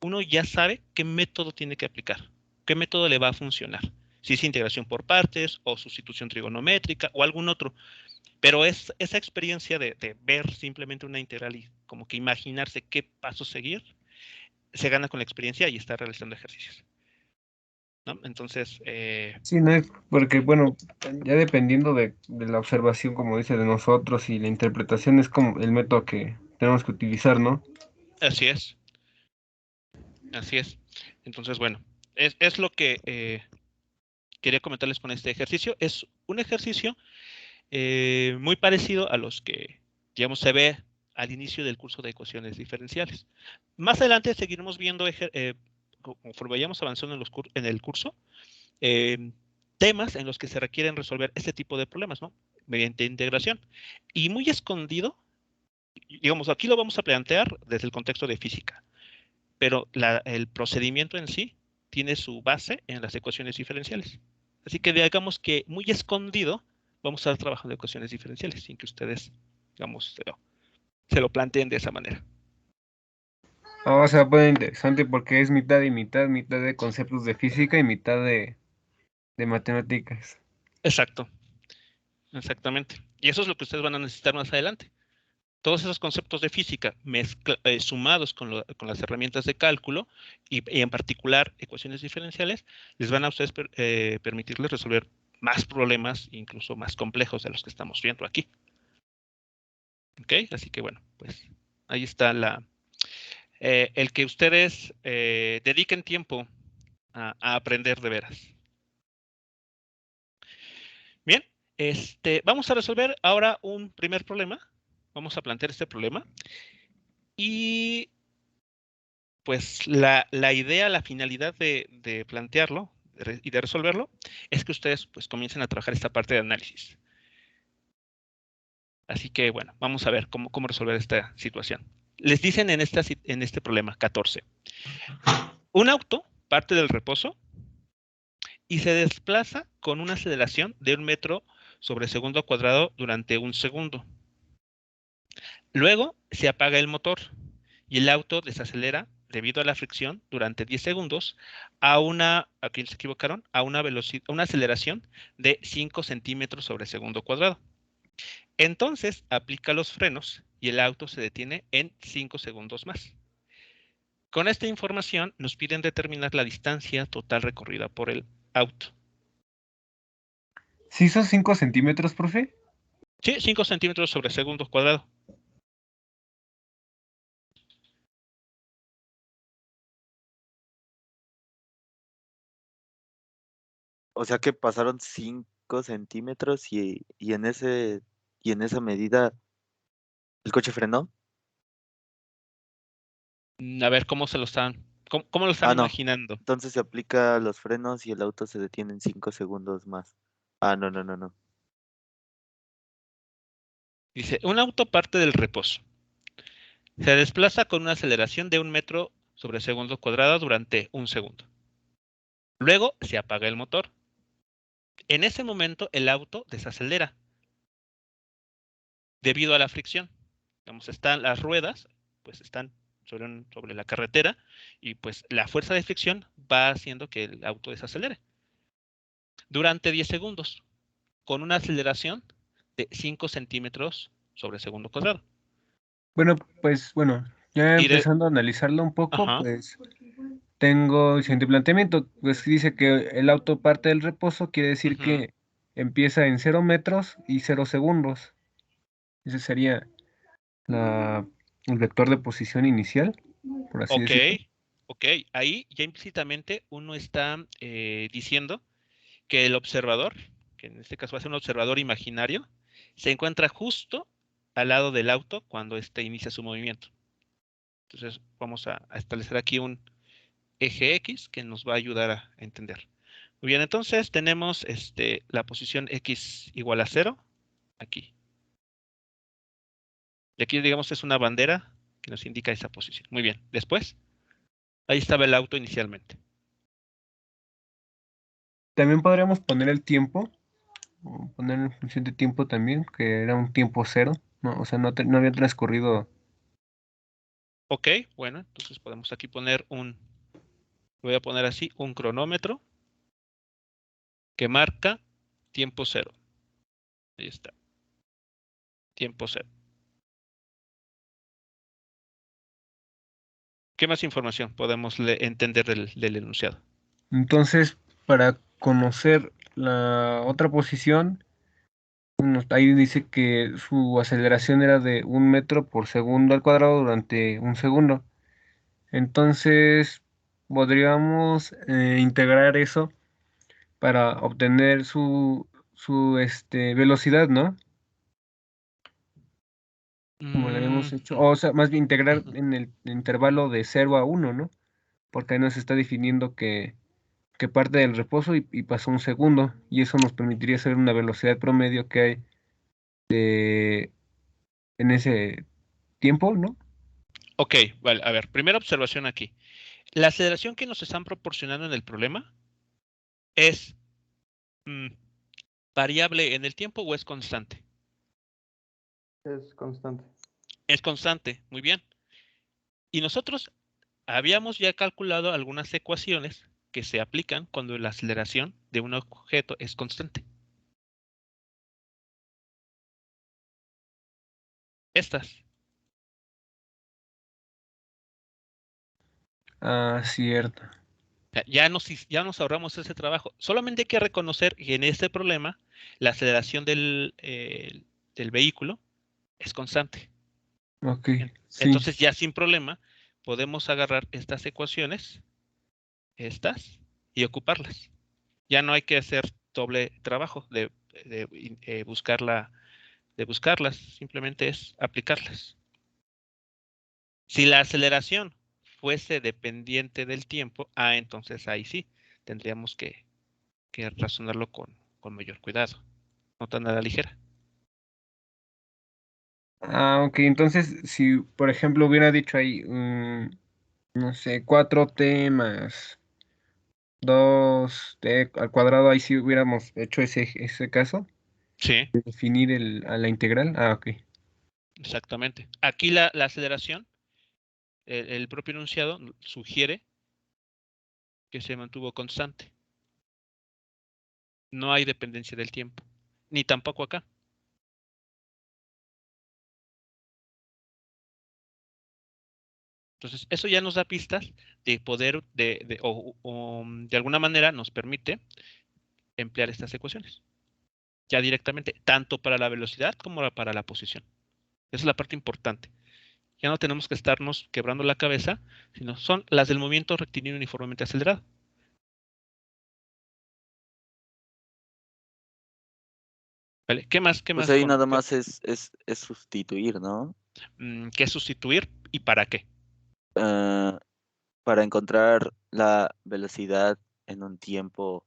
uno ya sabe qué método tiene que aplicar, qué método le va a funcionar. Si es integración por partes o sustitución trigonométrica o algún otro. Pero es esa experiencia de ver simplemente una integral y como que imaginarse qué paso seguir, se gana con la experiencia y está realizando ejercicios, ¿no? Entonces, Sí, no es porque, bueno, ya dependiendo de la observación, como dice, de nosotros y la interpretación es como el método que tenemos que utilizar, ¿no? así es, así es. Entonces, bueno, es lo que quería comentarles con este ejercicio. Es un ejercicio muy parecido a los que, digamos, se ve al inicio del curso de ecuaciones diferenciales. Más adelante seguiremos viendo, conforme vayamos avanzando en el curso, temas en los que se requieren resolver este tipo de problemas, ¿no? Mediante integración. Y muy escondido, digamos, aquí lo vamos a plantear desde el contexto de física, pero el procedimiento en sí tiene su base en las ecuaciones diferenciales. Así que digamos que muy escondido vamos a estar trabajando ecuaciones diferenciales sin que ustedes, digamos, se lo planteen de esa manera. O sea, puede interesante porque es mitad y mitad, mitad de conceptos de física y mitad de matemáticas. Exacto, exactamente. Y eso es lo que ustedes van a necesitar más adelante. Todos esos conceptos de física sumados con las herramientas de cálculo y en particular ecuaciones diferenciales, les van a ustedes permitirles resolver más problemas, incluso más complejos de los que estamos viendo aquí. ¿Ok? Así que bueno, pues ahí está el que ustedes dediquen tiempo a aprender de veras. Bien, vamos a resolver ahora un primer problema. Vamos a plantear este problema. Y pues la idea, la finalidad de plantearlo y de resolverlo es que ustedes pues comiencen a trabajar esta parte de análisis. Así que bueno, vamos a ver cómo resolver esta situación. Les dicen en este problema 14. Un auto parte del reposo y se desplaza con una aceleración de 1 metro sobre segundo cuadrado durante 1 segundo. Luego se apaga el motor y el auto desacelera debido a la fricción durante 10 segundos aquí se equivocaron, a una aceleración de 5 centímetros sobre segundo cuadrado. Entonces aplica los frenos y el auto se detiene en 5 segundos más. Con esta información nos piden determinar la distancia total recorrida por el auto. ¿Sí son 5 centímetros, profe? Sí, 5 centímetros sobre segundo cuadrado. O sea que pasaron 5 centímetros y en esa medida el coche frenó. A ver, ¿cómo lo están No. imaginando? Entonces se aplica los frenos y el auto se detiene en 5 segundos más. No. Dice, un auto parte del reposo. Se desplaza con una aceleración de 1 metro sobre segundo cuadrado durante 1 segundo. Luego se apaga el motor. En ese momento el auto desacelera debido a la fricción. Están las ruedas, pues están sobre la carretera y pues la fuerza de fricción va haciendo que el auto desacelere durante 10 segundos con una aceleración de 5 centímetros sobre segundo cuadrado. Bueno, pues ya Y empezando a analizarlo un poco, Ajá. pues tengo el siguiente planteamiento. Pues dice que el auto parte del reposo, quiere decir Ujú. que empieza en 0 metros y 0 segundos. Ese sería el vector de posición inicial, por así Ok, decirlo. ok. Ahí ya implícitamente uno está diciendo que el observador, que en este caso va a ser un observador imaginario, se encuentra justo al lado del auto cuando éste inicia su movimiento. Entonces vamos a establecer aquí un eje X que nos va a ayudar a entender. Muy bien, entonces tenemos la posición X igual a 0 aquí. Y aquí, digamos, es una bandera que nos indica esa posición. Muy bien, después, ahí estaba el auto inicialmente. También podríamos poner el tiempo, o poner en función de tiempo también, que era un tiempo cero, ¿no? O sea, no había transcurrido. Ok, bueno, entonces podemos aquí poner voy a poner así, un cronómetro que marca tiempo cero. Ahí está, tiempo cero. ¿Qué más información podemos entender del enunciado? Entonces, para conocer la otra posición, ahí dice que su aceleración era de 1 metro por segundo al cuadrado durante 1 segundo. Entonces, podríamos integrar eso para obtener su velocidad, ¿no? Como lo habíamos hecho. O sea, más bien integrar en el intervalo de 0 a 1, ¿no? Porque ahí nos está definiendo que parte del reposo y pasó 1 segundo. Y eso nos permitiría saber una velocidad promedio que hay en ese tiempo, ¿no? Ok, vale, a ver, primera observación aquí. La aceleración que nos están proporcionando en el problema es variable en el tiempo o es constante. Es constante. Es constante, muy bien. Y nosotros habíamos ya calculado algunas ecuaciones que se aplican cuando la aceleración de un objeto es constante. Estas. Ah, cierto. sea, ya nos ahorramos ese trabajo. Solamente hay que reconocer que en este problema la aceleración del vehículo es constante. Ok, sí. Entonces ya sin problema podemos agarrar estas ecuaciones, y ocuparlas. Ya no hay que hacer doble trabajo de buscarlas, simplemente es aplicarlas. Si la aceleración fuese dependiente del tiempo, entonces ahí sí, tendríamos que razonarlo con mayor cuidado, no tan a la ligera. Ok, entonces si por ejemplo hubiera dicho ahí, no sé, 4t más 2t al cuadrado, ahí sí hubiéramos hecho ese caso, Sí, de definir a la integral. Ok. exactamente. Aquí la aceleración, el propio enunciado sugiere que se mantuvo constante. No hay dependencia del tiempo, ni tampoco acá. Entonces, eso ya nos da pistas de poder, de alguna manera nos permite emplear estas ecuaciones, ya directamente, tanto para la velocidad como para la posición. Esa es la parte importante. Ya no tenemos que estarnos quebrando la cabeza, sino son las del movimiento rectilíneo uniformemente acelerado. ¿Vale? ¿Qué más? ¿Qué Pues más? ahí nada más es sustituir, ¿no? ¿Qué sustituir y para qué? Ah, para encontrar la velocidad en un tiempo.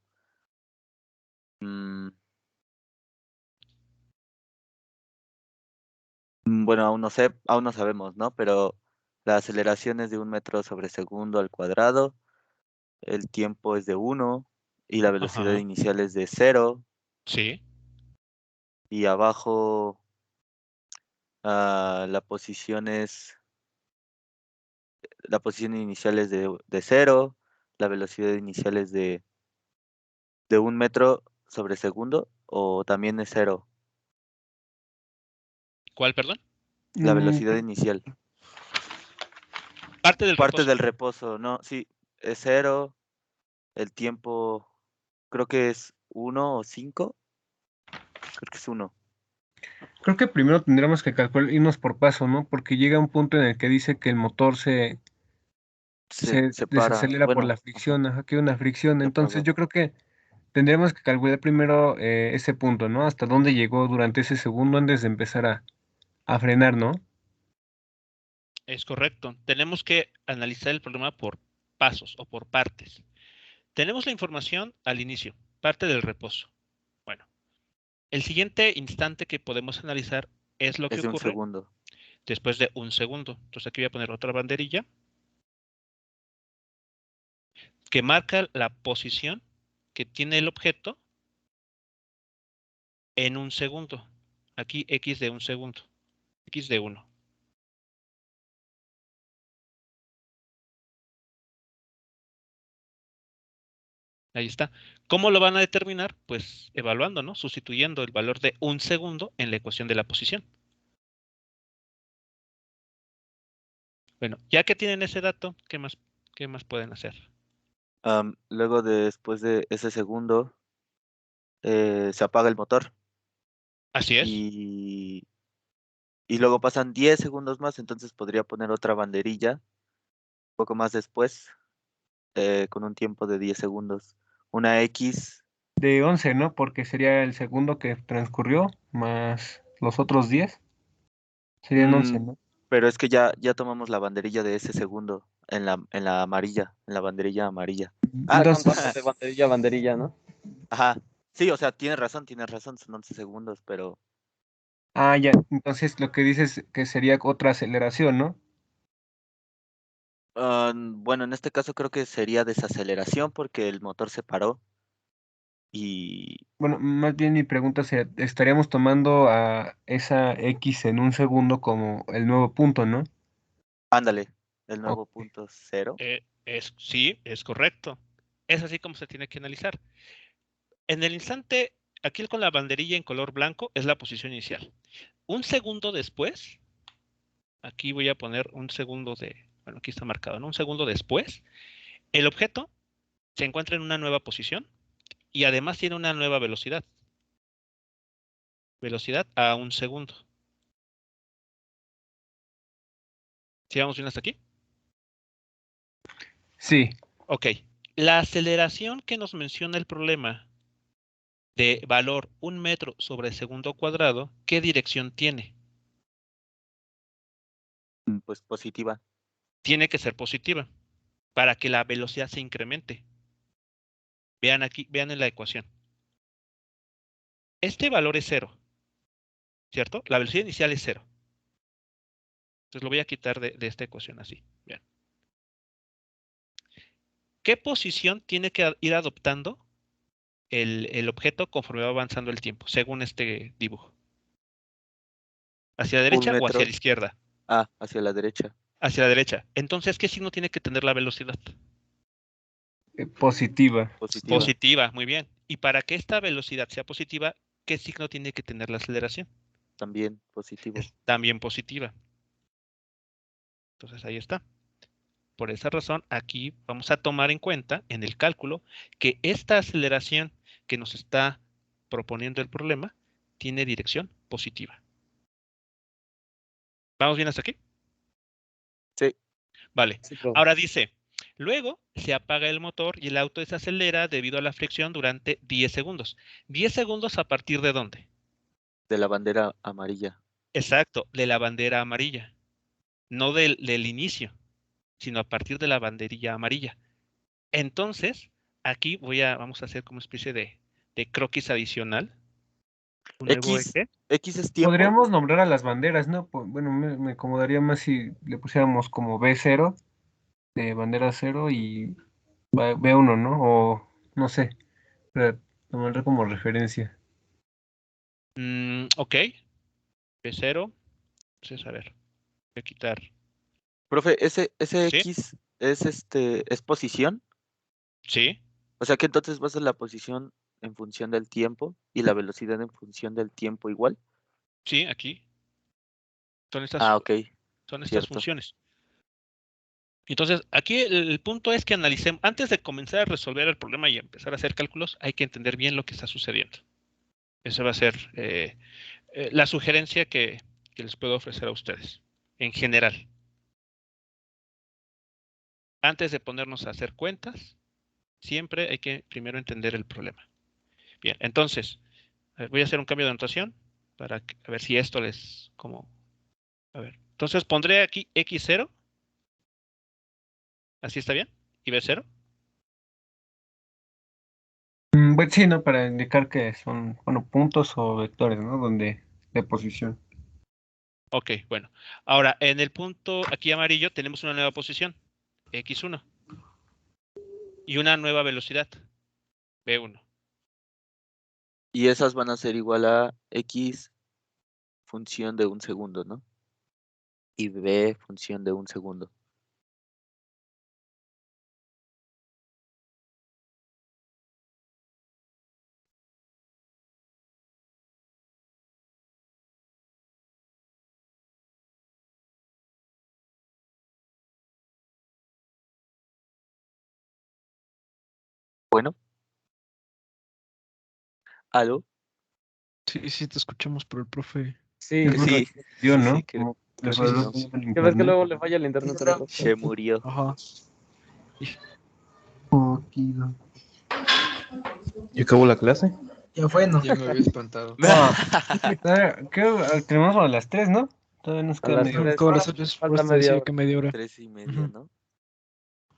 Bueno, aún no sé, aún no sabemos, ¿no? Pero la aceleración es de 1 metro sobre segundo al cuadrado, el tiempo es de 1 y la velocidad Ajá, inicial es de 0 sí. y abajo la posición inicial es de 0, la velocidad inicial es de 1 metro sobre segundo o también es 0, ¿Cuál, perdón? la Mm, velocidad inicial. Parte del Parte reposo. del reposo, no, sí, es 0, el tiempo creo que es 1 o 5, creo que es 1. Creo que primero tendríamos que calcular, irnos por paso, ¿no? Porque llega un punto en el que dice que el motor Se se separa, desacelera por la bueno, ajá, fricción, ajá, que hay una fricción. se Entonces apagó. yo creo que tendríamos que calcular primero ese punto, ¿no? Hasta dónde llegó durante ese segundo antes de empezar a frenar, ¿no? Es correcto. Tenemos que analizar el problema por pasos o por partes. Tenemos la información al inicio, parte del reposo. Bueno, el siguiente instante que podemos analizar es lo que Es de un ocurre segundo. después de un segundo. Entonces aquí voy a poner otra banderilla que marca la posición que tiene el objeto en un segundo. Aquí X de un segundo, X de 1. Ahí está. ¿Cómo lo van a determinar? Pues evaluando, ¿no? Sustituyendo el valor de un segundo en la ecuación de la posición. Bueno, ya que tienen ese dato, qué más pueden hacer? Luego después de ese segundo, se apaga el motor Así es. y, y luego pasan 10 segundos más, entonces podría poner otra banderilla un poco más después, con un tiempo de 10 segundos. Una X, De 11, ¿no? Porque sería el segundo que transcurrió más los otros 10. Serían 11, mm, ¿no? pero es que ya tomamos la banderilla de ese segundo en la amarilla, en la banderilla amarilla. Ah, Entonces, Contando de banderilla a banderilla, ¿no? ajá. Sí, o sea, tienes razón, son 11 segundos, pero ya. Entonces lo que dices que sería otra aceleración, ¿no? bueno, en este caso creo que sería desaceleración porque el motor se paró y Bueno, más bien mi pregunta sería, estaríamos tomando a esa X en un segundo como el nuevo punto, ¿no? ándale, el nuevo Ok. punto cero. Sí, es correcto. Es así como se tiene que analizar. En el instante, aquí con la banderilla en color blanco es la posición inicial. Un segundo después, aquí voy a poner un segundo bueno, aquí está marcado, ¿no? Un segundo después, el objeto se encuentra en una nueva posición y además tiene una nueva velocidad. Velocidad a 1 segundo. ¿Sí vamos bien hasta aquí? Sí. Ok. La aceleración que nos menciona el problema de valor 1 metro sobre segundo cuadrado, ¿qué dirección tiene? Pues positiva. Tiene que ser positiva para que la velocidad se incremente. Vean aquí, vean en la ecuación. Este valor es 0, ¿cierto? La velocidad inicial es 0. Entonces lo voy a quitar de esta ecuación así. Bien. ¿Qué posición tiene que ir adoptando el objeto conforme va avanzando el tiempo, según este dibujo? ¿Hacia la 1 derecha o hacia metro. la izquierda? Ah, hacia la derecha. Hacia la derecha. Entonces, ¿qué signo tiene que tener la velocidad? Positiva. Positiva. Positiva, muy bien. Y para que esta velocidad sea positiva, ¿qué signo tiene que tener la aceleración? También positivo. Es también positiva. Entonces ahí está. Por esa razón, aquí vamos a tomar en cuenta en el cálculo que esta aceleración que nos está proponiendo el problema tiene dirección positiva. ¿Vamos bien hasta aquí? Sí. Vale. Sí, profe. Ahora dice, luego se apaga el motor y el auto desacelera debido a la fricción durante 10 segundos. ¿10 segundos a partir de dónde? De la bandera amarilla. Exacto, de la bandera amarilla. No del inicio, sino a partir de la banderilla amarilla. Entonces, aquí vamos a hacer como especie de croquis adicional. Un nuevo X, eje. X es tiempo. Podríamos nombrar a las banderas, ¿no? Bueno, me acomodaría más si le pusiéramos como B0, de bandera 0 y B1, ¿no? O no sé, para tomarlo como referencia. Ok. P0. Entonces, a ver, voy a quitar. Profe, ese ¿Sí? X es posición. Sí. O sea que entonces va a ser la posición en función del tiempo y la velocidad en función del tiempo igual. Sí, aquí. Son estas, Ah, ok, son estas cierto. funciones. Entonces, aquí el punto es que analicemos, antes de comenzar a resolver el problema y empezar a hacer cálculos, hay que entender bien lo que está sucediendo. Esa va a ser la sugerencia que les puedo ofrecer a ustedes, en general. Antes de ponernos a hacer cuentas, siempre hay que primero entender el problema. Bien, entonces, voy a hacer un cambio de anotación para a ver si esto les, a ver. Entonces pondré aquí X0. ¿Así está bien? ¿Y B0? Bueno, sí, ¿no? Para indicar que son, bueno, puntos o vectores, ¿no? Donde, de posición. Ok, bueno. Ahora, en el punto aquí amarillo tenemos una nueva posición, X1. Y una nueva velocidad, B1. Y esas van a ser igual a X función de 1 segundo, ¿no? Y B función de 1 segundo. Bueno. ¿Aló? Sí, sí, te escuchamos, pero el profe. Sí, Sí, Yo, sí, ¿no? sí, Como le creo que falló no. el ¿qué ves que internet. luego le falla el internet al profe? Se murió. Ajá. Poquito. ¿Y acabó la clase? Ya fue, ¿no? Ya me había espantado. Tenemos a las 3, ¿no? Todavía nos A queda las medio. tres. Como las 8 es Falta te media decía hora. que media hora. 3:30, Ujú. ¿no?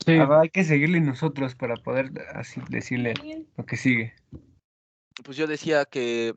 Sí. Hay que seguirle nosotros para poder así decirle lo que sigue. Pues yo decía que